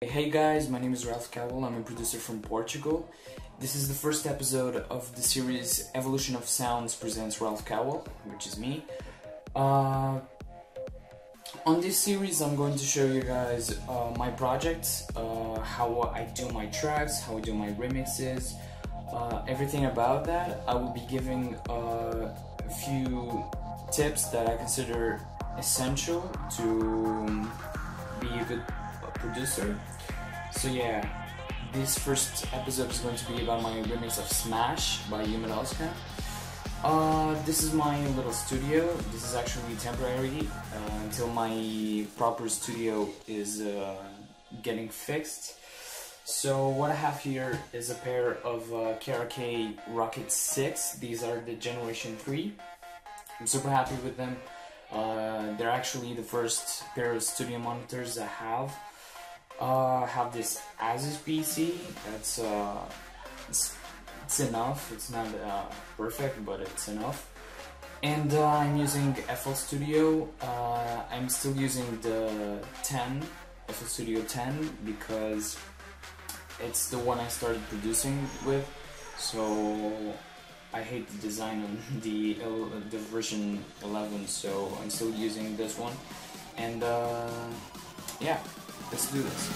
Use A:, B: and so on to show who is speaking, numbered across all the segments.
A: Hey guys, my name is Cowell. I'm a producer from Portugal. This is the first episode of the series Evolution of Sounds presents Cowell, which is me. On this series I'm going to show you guys my projects, how I do my tracks, how I do my remixes, everything about that. I will be giving a few tips that I consider essential to be a good producer. So yeah, this first episode is going to be about my remix of Smash by Ummet Ozcans. This is my little studio. This is actually temporary until my proper studio is getting fixed. So what I have here is a pair of KRK Rocket 6. These are the Generation 3. I'm super happy with them. They're actually the first pair of studio monitors I have. I have this Asus PC. That's it's enough. It's not perfect, but it's enough. And I'm using FL Studio. I'm still using the 10, FL Studio 10, because it's the one I started producing with. So I hate the design on the version 11, so I'm still using this one. And yeah. Let's do this.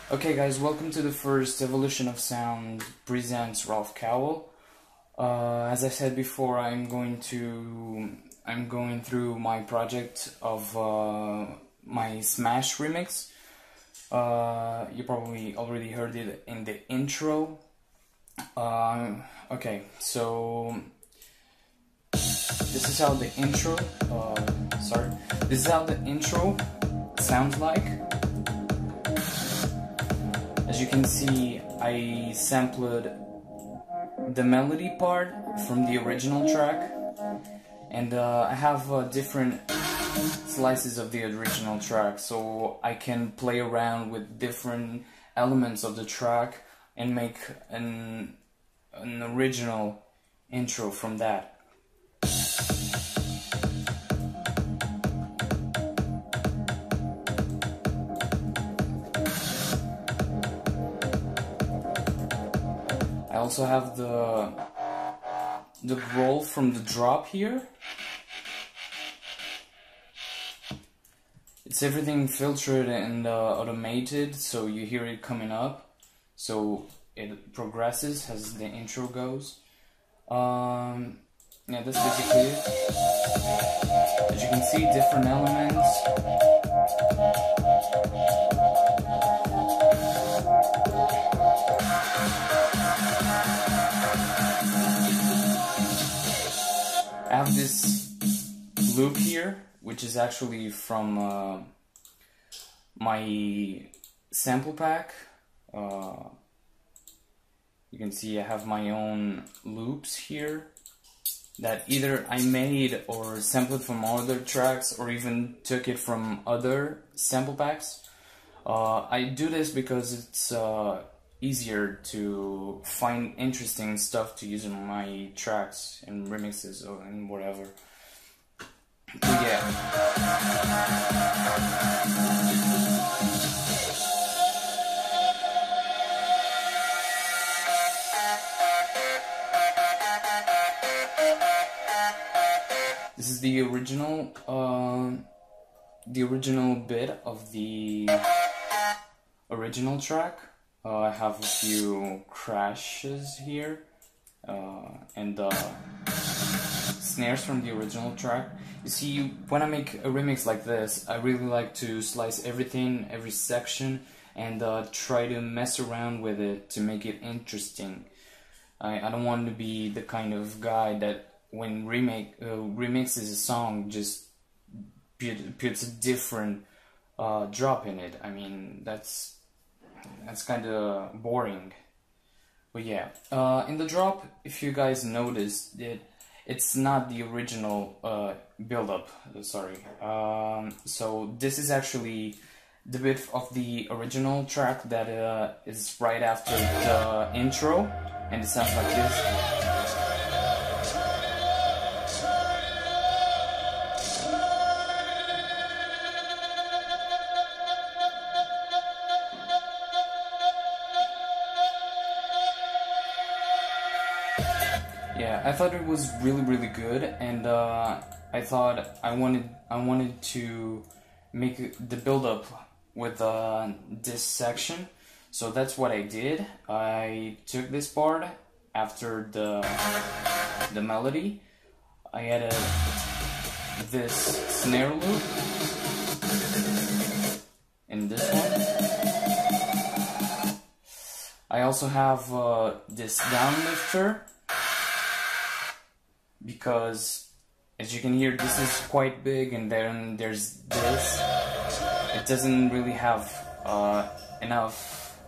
A: Okay guys, welcome to the first Evolution of Sound presents Cowell. As I said before, I'm going through my project of my Smash remix. You probably already heard it in the intro. Okay, so this is how the intro sounds like. As you can see, I sampled the melody part from the original track, and I have different slices of the original track, so I can play around with different elements of the track and make an original intro from that. I also have the roll from the drop here. It's everything filtered and automated, so you hear it coming up, so it progresses as the intro goes. Yeah, that's basically it. As you can see, different elements. I have this loop here, which is actually from my sample pack. You can see I have my own loops here that either I made or sampled from other tracks, or even took it from other sample packs. I do this because it's easier to find interesting stuff to use in my tracks and remixes or and whatever. But yeah. This is the original bit of the original track. I have a few crashes here and snares from the original track. You see, when I make a remix like this, I really like to slice everything, every section, and try to mess around with it to make it interesting. I don't want to be the kind of guy that when remixes a song just puts a different drop in it. I mean, that's kind of boring. But yeah, in the drop, if you guys noticed it, it's not the original build-up. Sorry. So this is actually the bit of the original track that is right after the intro, and it sounds like this. Yeah, I thought it was really good, and I thought I wanted to make the build-up with this section, so that's what I did. I took this part after the melody. I added this snare loop in this one. I also have this downlifter, because as you can hear, this is quite big, and then there's this. It doesn't really have enough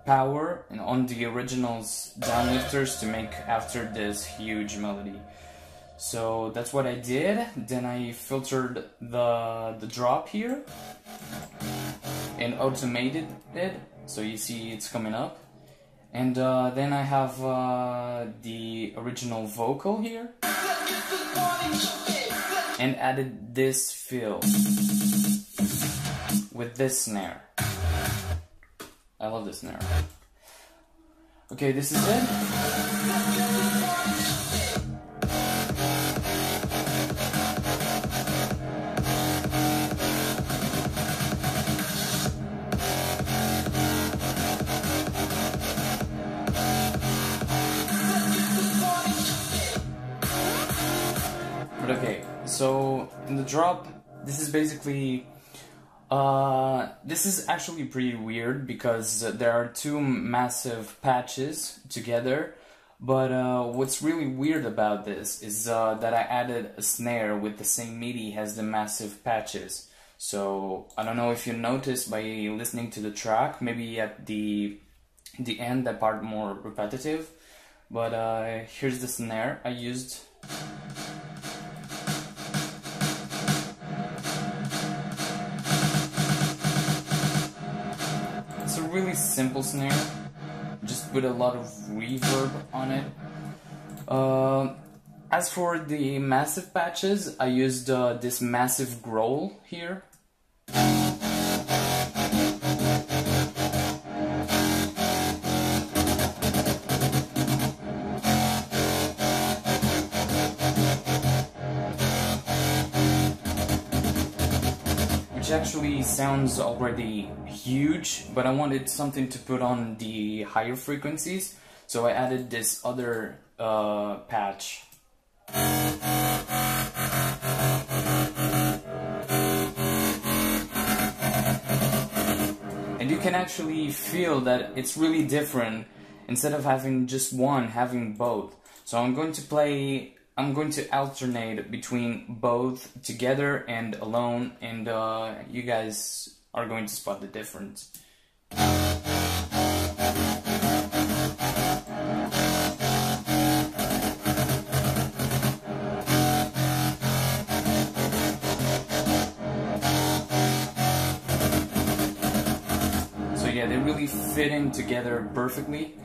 A: power on the original's downlifters to make after this huge melody. So that's what I did. Then I filtered the drop here and automated it, so you see it's coming up. And then I have the original vocal here, and added this fill with this snare. I love this snare. Okay, this is it. But okay, so in the drop, this is basically this is actually pretty weird, because there are two massive patches together, but what's really weird about this is that I added a snare with the same MIDI as the massive patches. So I don't know if you noticed by listening to the track, maybe at the end that part more repetitive, but here's the snare I used. It's a really simple snare, just put a lot of reverb on it. As for the massive patches, I used this massive growl here. Which actually sounds already huge, but I wanted something to put on the higher frequencies, so I added this other patch. And you can actually feel that it's really different, instead of having just one, having both. So I'm going to alternate between both together and alone, and you guys are going to spot the difference. So yeah, they really fit in together perfectly.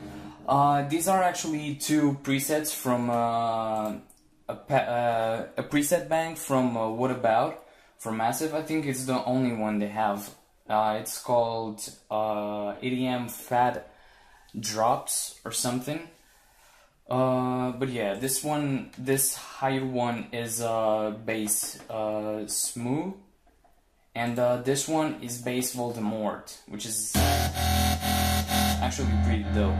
A: These are actually two presets from a preset bank from What About for Massive. I think it's the only one they have. It's called EDM Fat Drops or something. But yeah, this higher one is bass Smooth, and this one is bass Voldemort, which is actually pretty dope.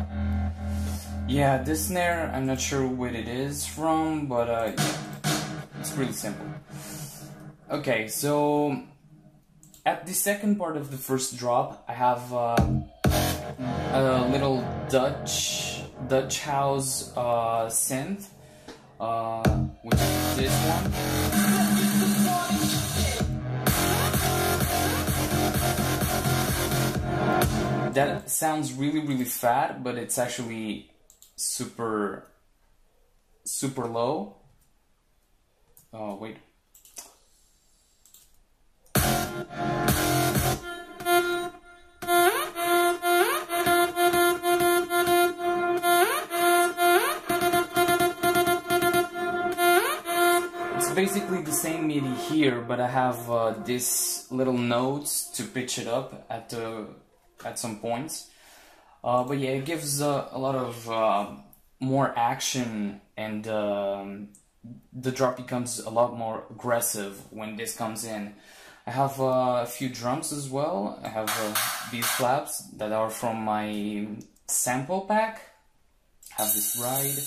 A: Yeah, this snare, I'm not sure what it is from, but yeah, it's pretty simple. Okay, so at the second part of the first drop, I have a little Dutch house synth, which is this one. That sounds really fat, but it's actually super low. Oh, wait. It's basically the same MIDI here, but I have these little notes to pitch it up at some points. But yeah, it gives a lot of more action, and the drop becomes a lot more aggressive when this comes in. I have a few drums as well. I have these claps that are from my sample pack. I have this ride,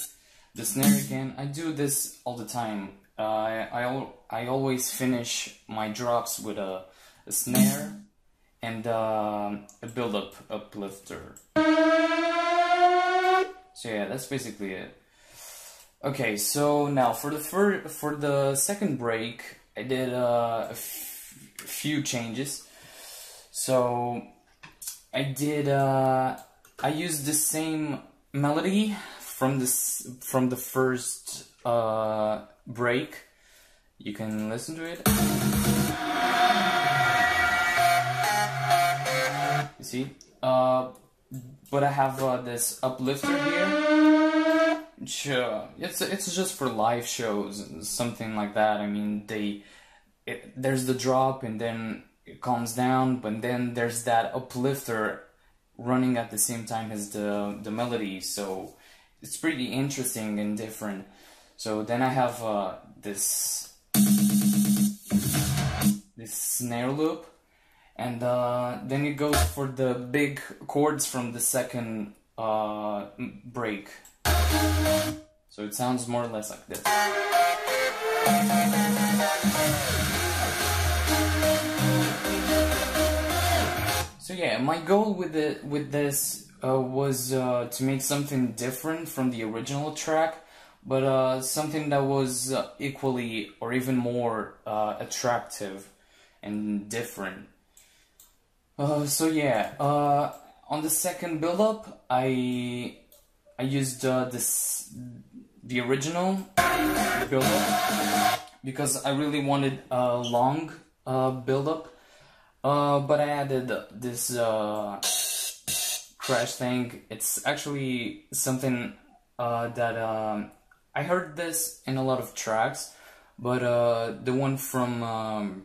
A: the snare again. I do this all the time. I always finish my drops with a snare and a build-up uplifter. So yeah, that's basically it. Okay, so now for the second break, I did a few changes. So I used the same melody from the first break. You can listen to it. You see? But I have this uplifter here, which it's just for live shows, something like that. I mean, there's the drop and then it calms down, but then there's that uplifter running at the same time as the melody, so it's pretty interesting and different. So then I have this snare loop. And then it goes for the big chords from the second break. So it sounds more or less like this. So yeah, my goal with this was to make something different from the original track, but something that was equally or even more attractive and different. So yeah, on the second build-up, I used the original build-up because I really wanted a long build-up, but I added this crash thing. It's actually something that I heard this in a lot of tracks, but the one from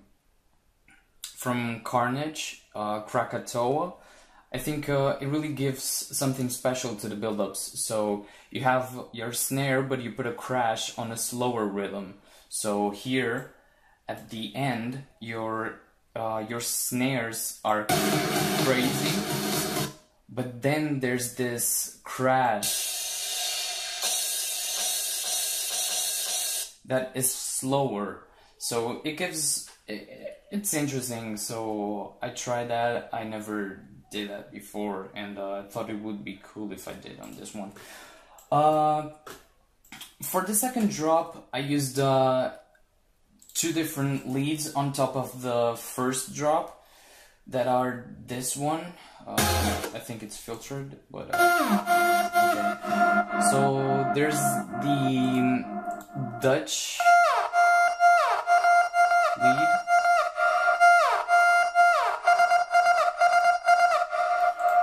A: Carnage, Krakatoa, I think it really gives something special to the build-ups. So you have your snare, but you put a crash on a slower rhythm. So here, at the end, your snares are crazy, but then there's this crash that is slower. So it gives... It's interesting, so I tried that. I never did that before, and I thought it would be cool if I did on this one. For the second drop, I used 2 different leads on top of the first drop that are this one. I think it's filtered, but okay. So there's the Dutch lead.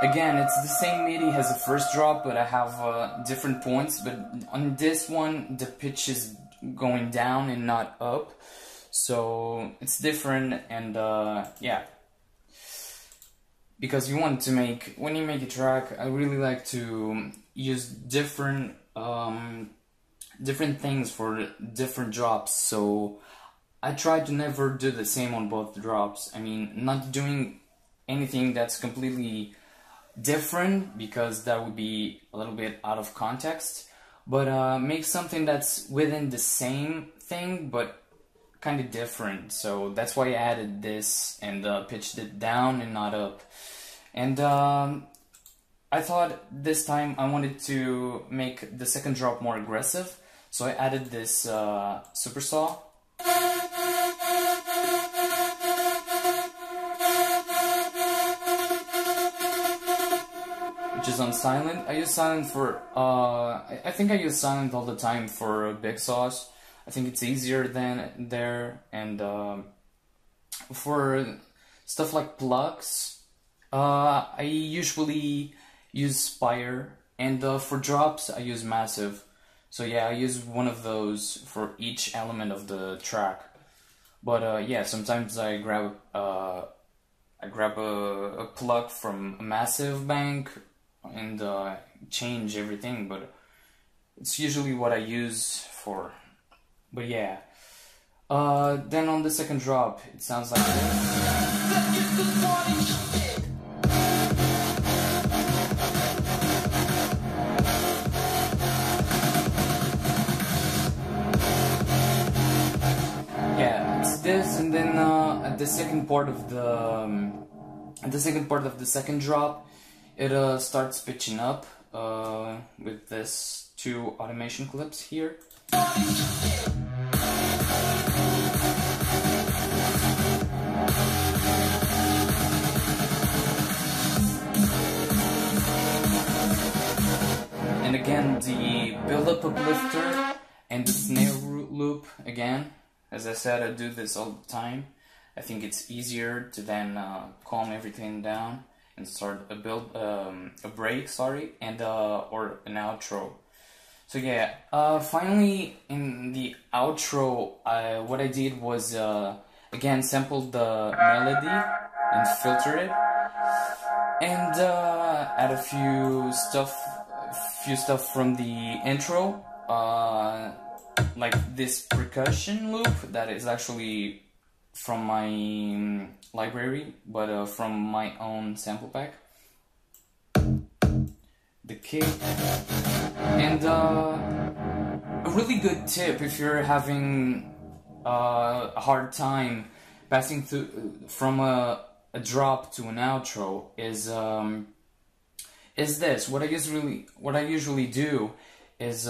A: Again, it's the same MIDI as the first drop, but I have different points. But on this one, the pitch is going down and not up, so it's different. And yeah, because you want to make, when you make a track, I really like to use different things for different drops. So I try to never do the same on both drops. I mean, not doing anything that's completely different, because that would be a little bit out of context, but make something that's within the same thing but kind of different. So that's why I added this and pitched it down and not up. And I thought this time I wanted to make the second drop more aggressive, so I added this super saw. which is on silent. I use silent for, I think I use silent all the time for big saws. I think it's easier than there, and for stuff like plugs, I usually use Spire, and for drops I use Massive. So yeah, I use one of those for each element of the track. But yeah, sometimes I grab a plug from a Massive bank and change everything, but it's usually what I use for. But yeah, then on the second drop, it sounds like this. This, and then at the second part of the second drop, it starts pitching up with this two automation clips here. And again, the build-up uplifter and the snare loop again. As I said, I do this all the time. I think it's easier to then calm everything down and start a break, and or an outro. So yeah, finally in the outro, what I did was again sampled the melody and filtered it, and add a few stuff from the intro. Like this percussion loop that is actually from my library, but from my own sample pack. The kick, and a really good tip if you're having a hard time passing through from a drop to an outro is this. What I usually do is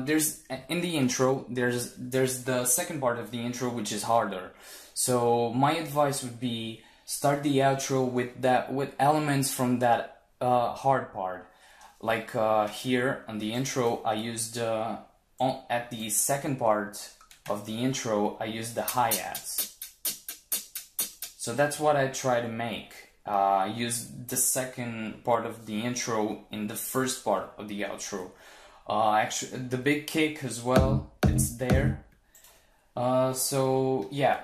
A: there's in the intro, there's the second part of the intro, which is harder. So my advice would be start the outro with elements from that hard part. Like here on the intro, I used at the second part of the intro, I used the hi-hats. So that's what I try to make. Use the second part of the intro in the first part of the outro. Actually, the big kick as well, it's there. So yeah,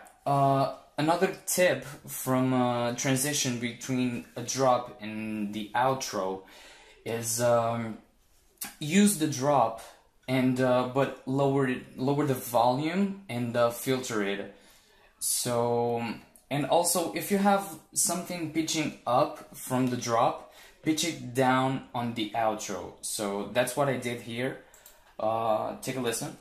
A: another tip from transition between a drop and the outro is use the drop and but lower the volume and filter it. So, and also if you have something pitching up from the drop, pitch it down on the outro. So that's what I did here. Take a listen.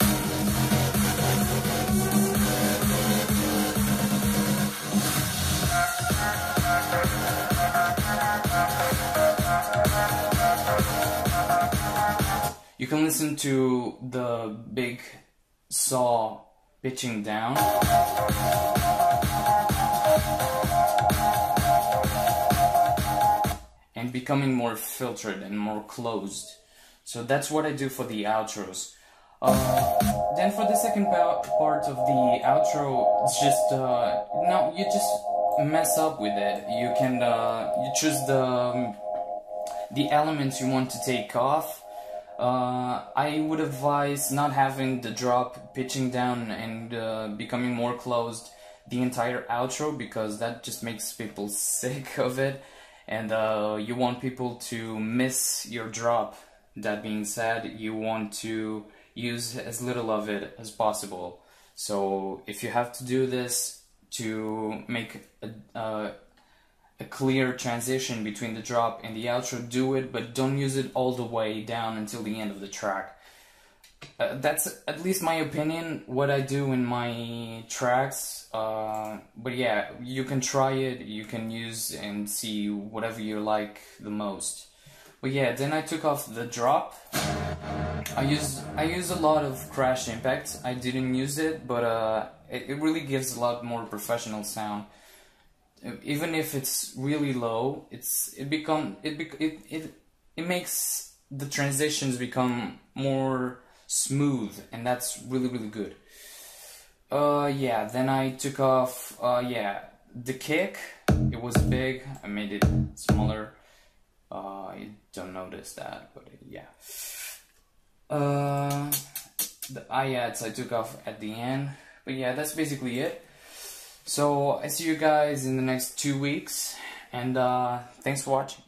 A: You can listen to the big saw pitching down. And becoming more filtered and more closed. So that's what I do for the outros. Then for the second part of the outro, it's just no, you just mess up with it. You can you choose the elements you want to take off. I would advise not having the drop pitching down and becoming more closed the entire outro, because that just makes people sick of it. And you want people to miss your drop. That being said, you want to use as little of it as possible. So if you have to do this to make a clear transition between the drop and the outro, do it, but don't use it all the way down until the end of the track. That's at least my opinion, what I do in my tracks, but yeah, you can try it, you can use and see whatever you like the most. But yeah, then I took off the drop. I use a lot of crash impact. I didn't use it, but it really gives a lot more professional sound. even if it's really low, it makes the transitions become more smooth, and that's really really good. Yeah, then I took off, yeah, the kick. It was big. I made it smaller. You don't notice that, but yeah. The hi-hats I took off at the end. But yeah, that's basically it. So I see you guys in the next 2 weeks, and thanks for watching.